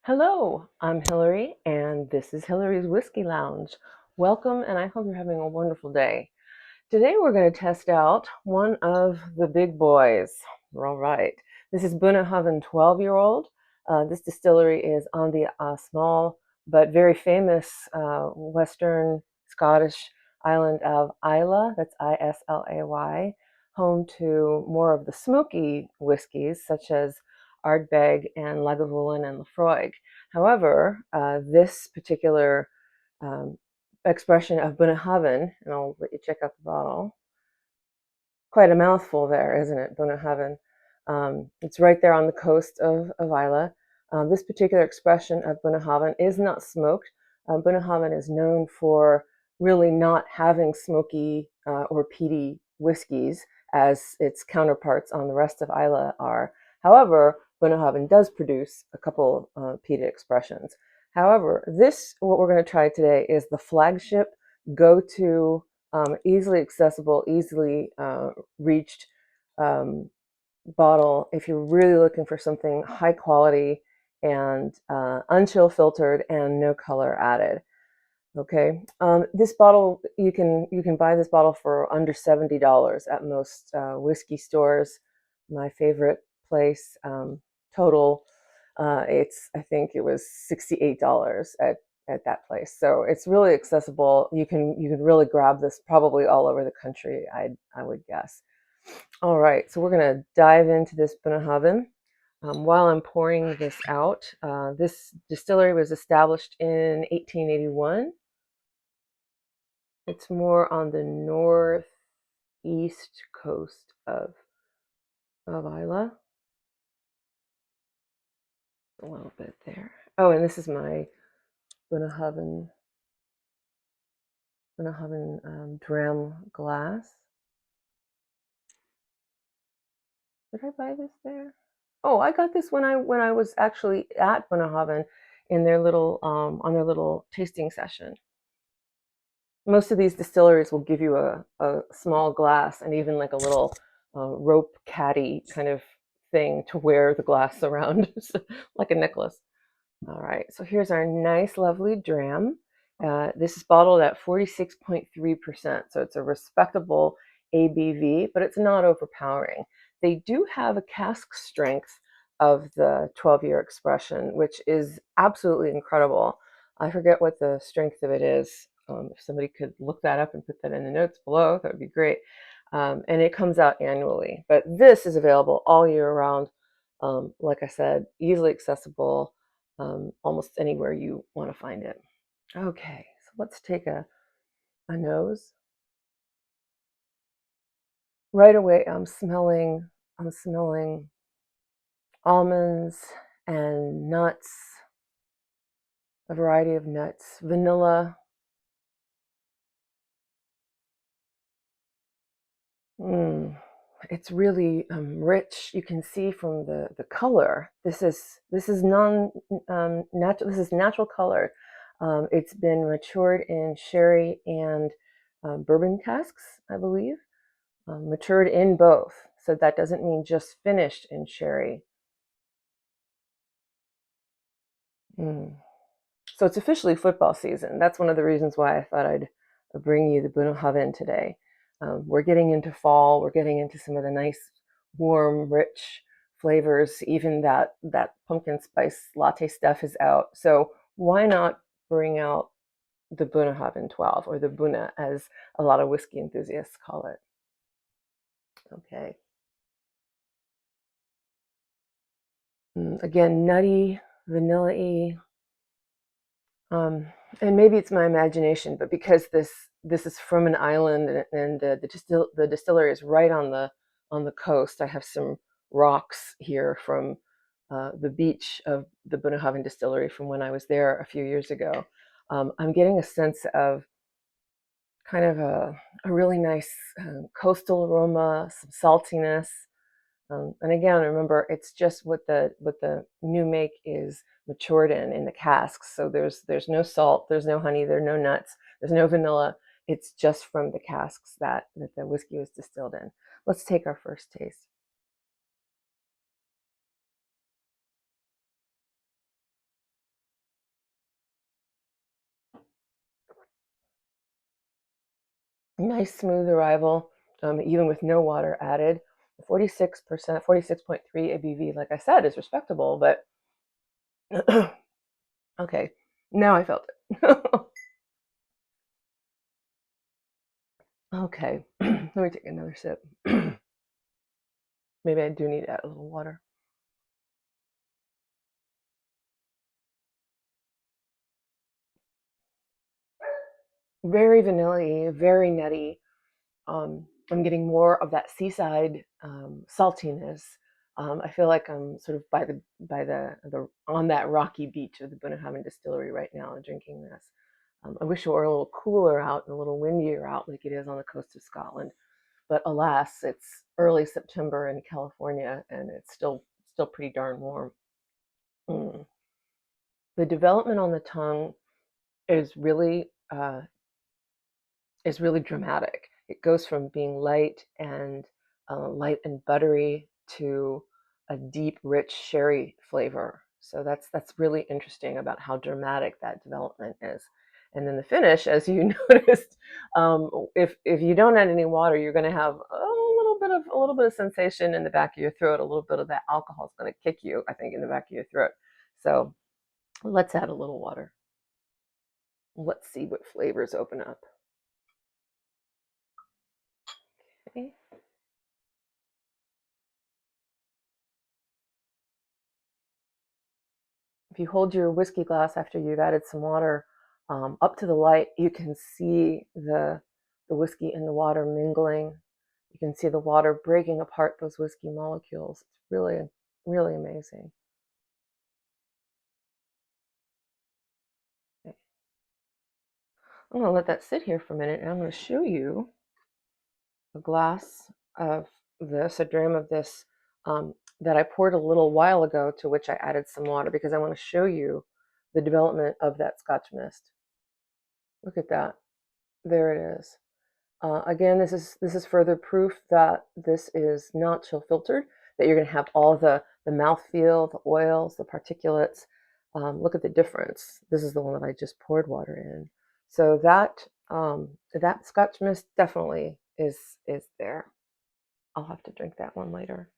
Hello, I'm Hillary, and this is Hillary's Whiskey Lounge. Welcome, and I hope you're having a wonderful day. Today we're going to test out one of the big boys. All right. This is Bunnahabhain 12-year-old. This distillery is on the small but very famous western Scottish island of Islay. That's Islay, home to more of the smoky whiskies such as Ardbeg and Lagavulin and Laphroaig. However, this particular um, expression of Bunnahabhain, and I'll let you check out the bottle. Quite a mouthful there, isn't it, Bunnahabhain? It's right there on the coast of Islay. This particular expression of Bunnahabhain is not smoked. Bunnahabhain is known for really not having smoky or peaty whiskeys as its counterparts on the rest of Islay are. However, Bunnahabhain does produce a couple peated expressions. However, what we're going to try today, is the flagship go-to, easily accessible, easily reached bottle if you're really looking for something high quality and unchill filtered and no color added. Okay, this bottle, you can buy this bottle for under $70 at most whiskey stores. My favorite place, total, I think it was $68 at that place. So it's really accessible. You can really grab this probably all over the country, I would guess. All right, so we're going to dive into this Bunnahabhain. While I'm pouring this out, this distillery was established in 1881. It's more on the northeast coast of Islay. A little bit there. Oh, and this is my Bunnahabhain dram glass. Did I buy this there? Oh, I got this when I was actually at Bunnahabhain in their little on their little tasting session. Most of these distilleries will give you a small glass and even like a little rope caddy kind of thing to wear the glass around, like a necklace. All right, so here's our nice, lovely dram. This is bottled at 46.3%, so it's a respectable ABV, but it's not overpowering. They do have a cask strength of the 12-year expression, which is absolutely incredible. I forget what the strength of it is. If somebody could look that up and put that in the notes below, that would be great. And it comes out annually, but this is available all year round. Like I said, easily accessible, almost anywhere you want to find it. Okay, so let's take a nose. Right away, I'm smelling almonds and nuts, a variety of nuts, vanilla. It's really rich. You can see from the color. This is natural. This is natural color. It's been matured in sherry and bourbon casks, I believe. Matured in both, so that doesn't mean just finished in sherry. Mm. So it's officially football season. That's one of the reasons why I thought I'd bring you the Bunnahabhain today. We're getting into fall. We're getting into some of the nice, warm, rich flavors. Even that pumpkin spice latte stuff is out. So why not bring out the Bunnahabhain 12, or the Bunna, as a lot of whiskey enthusiasts call it? Okay. Again, nutty, vanilla-y. And maybe it's my imagination, but because this is from an island, and the distillery is right on the coast, I have some rocks here from the beach of the Bunnahabhain distillery from when I was there a few years ago. I'm getting a sense of kind of a really nice coastal aroma, some saltiness. And again, remember, it's just what the new make is matured in the casks. So there's no salt, there's no honey, there's no nuts, there's no vanilla. It's just from the casks that the whiskey was distilled in. Let's take our first taste. Nice smooth arrival, even with no water added. 46%, 46.3 ABV, like I said, is respectable, but okay, now I felt it. Okay, let me take another sip. Maybe I do need to add a little water. Very vanilla-y, very nutty. I'm getting more of that seaside saltiness. I feel like I'm sort of by the on that rocky beach of the Bunnahabhain distillery right now, drinking this. I wish it were a little cooler out and a little windier out, like it is on the coast of Scotland. But alas, it's early September in California, and it's still pretty darn warm. Mm. The development on the tongue is really is really dramatic. It goes from being light and buttery to a deep, rich sherry flavor. So that's really interesting about how dramatic that development is. And then the finish, as you noticed, if you don't add any water, you're going to have a little bit of sensation in the back of your throat. A little bit of that alcohol is going to kick you, I think, in the back of your throat. So let's add a little water. Let's see what flavors open up. Okay. If you hold your whiskey glass after you've added some water up to the light, you can see the whiskey and the water mingling. You can see the water breaking apart those whiskey molecules. It's really, really amazing. Okay. I'm going to let that sit here for a minute, and I'm going to show you a glass of this, a dram of this that I poured a little while ago, to which I added some water because I want to show you the development of that Scotch mist. Look at that. There it is. Again, this is further proof that this is not chill filtered, that you're going to have all the mouthfeel, the oils, the particulates. Look at the difference. This is the one that I just poured water in. So that Scotch mist definitely is there. I'll have to drink that one later.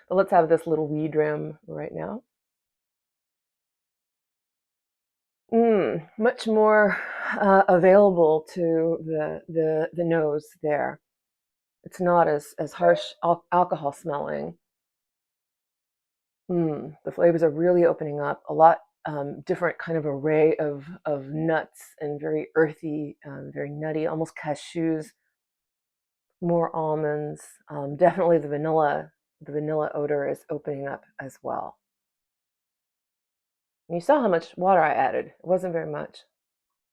But let's have this little wee dram right now. Much more available to the nose there. It's not as harsh alcohol smelling. The flavors are really opening up. A lot different kind of array of nuts and very earthy, very nutty, almost cashews, more almonds. Definitely the vanilla odor is opening up as well. And you saw how much water I added. It wasn't very much.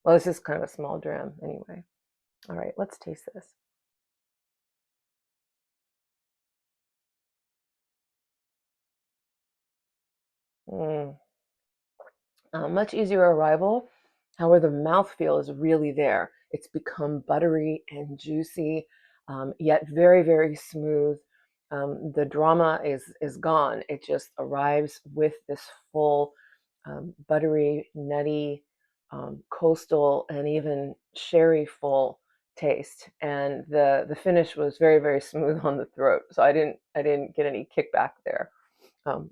Well, this is kind of a small dram anyway. All right, let's taste this. Mm. Much easier arrival. However, the mouthfeel is really there. It's become buttery and juicy, yet very, very smooth. The drama is gone. It just arrives with this full, buttery, nutty, coastal, and even sherry full taste. And the finish was very, very smooth on the throat. So I didn't get any kickback there.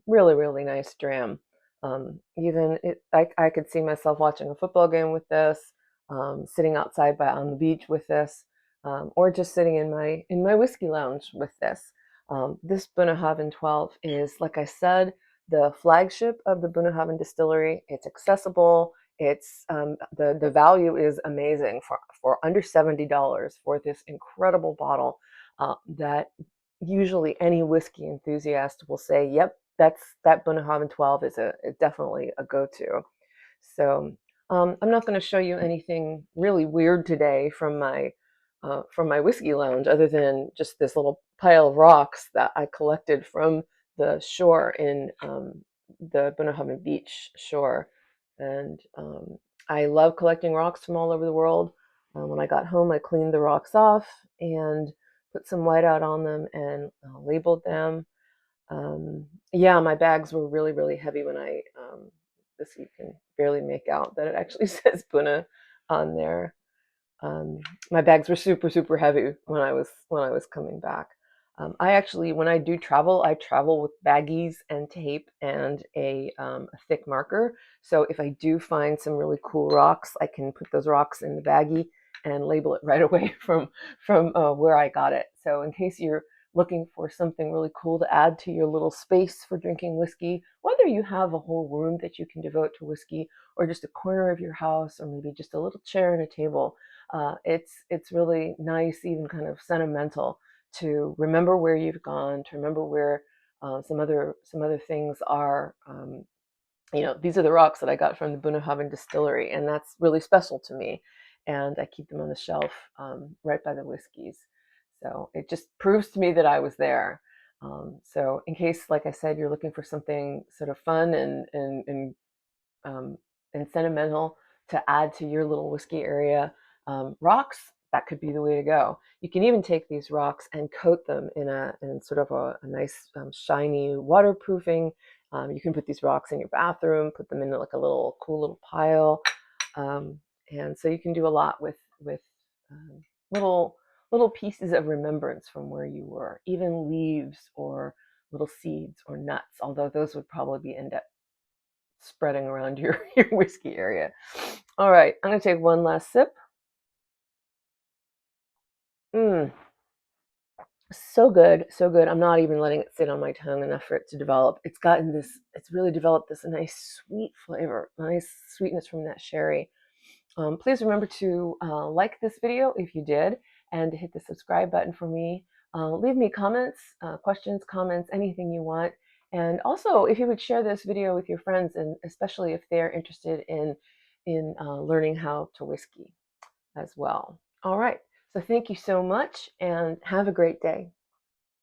Really, really nice dram. I could see myself watching a football game with this, sitting outside on the beach with this, or just sitting in my whiskey lounge with this. This Bunnahabhain 12 is, like I said, the flagship of the Bunnahabhain distillery. It's accessible. It's the value is amazing for under $70 for this incredible bottle that usually any whiskey enthusiast will say, "Yep, that Bunnahabhain 12 is definitely a go-to." So I'm not going to show you anything really weird today from my whiskey lounge, other than just this little pile of rocks that I collected from the shore in the Bunnahabhain Beach shore, and I love collecting rocks from all over the world. When I got home, I cleaned the rocks off and put some white out on them and labeled them. Yeah, my bags were really, really heavy when this you can barely make out that it actually says Bunna on there. My bags were super heavy when I was coming back. I actually, when I travel with baggies and tape and a thick marker. So if I do find some really cool rocks, I can put those rocks in the baggie and label it right away from where I got it. So in case you're looking for something really cool to add to your little space for drinking whiskey, whether you have a whole room that you can devote to whiskey, or just a corner of your house, or maybe just a little chair and a table, it's really nice, even kind of sentimental, to remember where you've gone, to remember where some other things are. These are the rocks that I got from the Bunnahabhain distillery, and that's really special to me. And I keep them on the shelf right by the whiskeys. So it just proves to me that I was there. So in case, like I said, you're looking for something sort of fun um, and sentimental to add to your little whiskey area, rocks, that could be the way to go. You can even take these rocks and coat them in sort of a nice shiny waterproofing. You can put these rocks in your bathroom, put them in like a little cool little pile, um, and so you can do a lot with um, little little pieces of remembrance from where you were, even leaves or little seeds or nuts. Although those would probably end up spreading around your whiskey area. All right, I'm going to take one last sip. Mm, so good, so good. I'm not even letting it sit on my tongue enough for it to develop. It's really developed this nice sweet flavor, nice sweetness from that sherry. Please remember to like this video if you did, and to hit the subscribe button for me. Leave me comments, questions, comments, anything you want. And also, if you would share this video with your friends, and especially if they're interested in learning how to whiskey as well. All right. So thank you so much, and have a great day.